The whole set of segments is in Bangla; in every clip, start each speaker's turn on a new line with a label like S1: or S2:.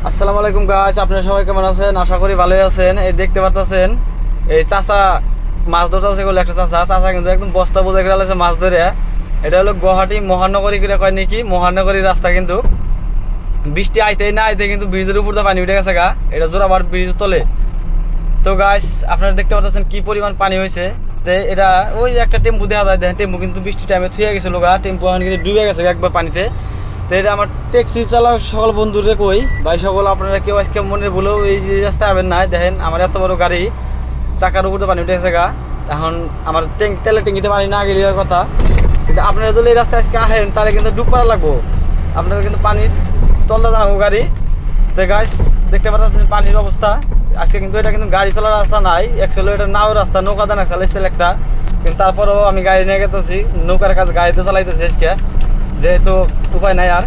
S1: আসসালামু আলাইকুম গাইস, আপনারা সবাই কেমন আছেন? আশা করি ভালোই আছেন। এই দেখতে পারতেছেন এই চাচা মাছ ধরতে আছে বলে একটা চাচা কিন্তু একদম বস্তা বোঝাই করে আছে মাছ ধরে। এটা হলো গুয়াহাটি মহানগরী করে কয় নাকি, মহানগরী রাস্তা। কিন্তু বৃষ্টি আইতেই না আইতে কিন্তু ব্রিজের উপর দিয়ে পানি উঠে গেছে গা, এটা জোরাবার ব্রিজ তলে। তো গাইস আপনারা দেখতে পাচ্ছেন কি পরিমাণ পানি হয়েছে। তো এটা ওই যে একটা টেম্পু দেখা যায়, দেখেন টেম্পু কিন্তু বৃষ্টির টাইমে থুয়ে গেছিল গা, টেম্পু এখন কিন্তু ডুবে গেছে একবার পানিতে। তো এটা আমার ট্যাক্সি চালাক সকল বন্ধুরে কই, ভাই সকল আপনারা কেউ আজকে মনে বলেও এই যে রাস্তায় আবেন না। দেখেন আমার এত বড় গাড়ি, চাকার উপরে পানি উঠে গেছে গা। এখন আমার তেলের ট্যাঙ্কিতে পানি না গেলে কথা, কিন্তু আপনারা যদি এই রাস্তায় আজকে আসেন তাহলে কিন্তু ডুব পাড়া লাগবো, আপনারা কিন্তু পানির তলটা জানাবো গাড়ি। তো গাইস দেখতে পাচ্ছেন পানির অবস্থা আজকে, কিন্তু এটা কিন্তু গাড়ি চলার রাস্তা নাই, অ্যাকচুয়ালি এটা নাও রাস্তা, নৌকা দানা চালাইছিল একটা, কিন্তু তারপরেও আমি গাড়ি নিয়ে গেতেছি, নৌকার কাজ গাড়িতে চালাইতেছি আজকে, যেহেতু উপায় নাই। আর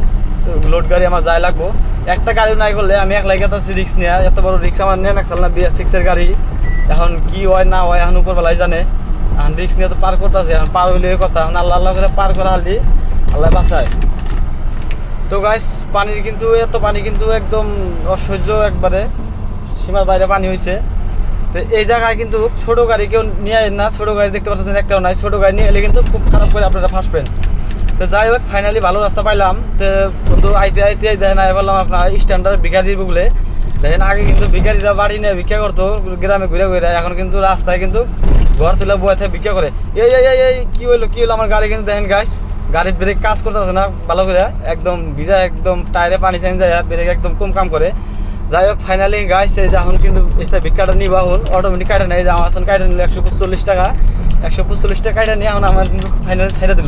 S1: লোড গাড়ি আমার যাই লাগবো, একটা গাড়ি নাই করলে আমি একলাই গেতেছি রিক্স নিয়ে, এত বড় রিক্স আমার নিয়ে নাকছাল না, BS6-এর গাড়ি। এখন কি হয় না হয় এখন উপরবেলাই জানে, এখন রিক্স নিয়ে তো পার করতেছি, এখন পার হইলে কথা, এখন আল্লাহ আল্লাহ করে পার করা হালি আল্লাহ বাঁচায়। তো গাইস পানির কিন্তু এত পানি কিন্তু একদম অসহ্য, একবারে সীমার বাইরে পানি হয়েছে। তো এই জায়গায় কিন্তু ছোটো গাড়ি কেউ নিয়ে আসেন না, ছোটো গাড়ি দেখতে পাচ্ছেন একটাও নাই, ছোটো গাড়ি নিয়ে এলে কিন্তু খুব খারাপ করে আপনারা ফাঁসবেন। তো যাই হোক ফাইনালি ভালো রাস্তা পাইলাম। তো বন্ধু আইতে আইতে দেখেন আই বললাম আপনার স্ট্যান্ডার্ড ভিখারির বলে। দেখেন আগে কিন্তু ভিখারিরা বাড়ি নিয়ে ভিক্ষা করতো গ্রামে ঘুরে ঘুরে, এখন কিন্তু রাস্তায় কিন্তু ঘর তুলে বয়ে থেকে ভিক্ষা করে। এই এই এই কী হলো আমার গাড়ি কিন্তু দেখেন গাইস, গাড়ির ব্রেক কাজ করতেছে না ভালো করে, একদম ভিজা, একদম টায়ারে পানি চেঞ্জ যায়, ব্রেক একদম কম কাম করে। যাই হোক ফাইনালি গাইস এই যে এখন কিন্তু ভিক্ষাটা নিব, এখন অটোমেটিক কাটা নেই, যে আমার এখন কাটা নিলে 145 টাকা, 145 টাকা কাটা নিয়ে এখন আমার কিন্তু ফাইনালি ছেড়ে দিল।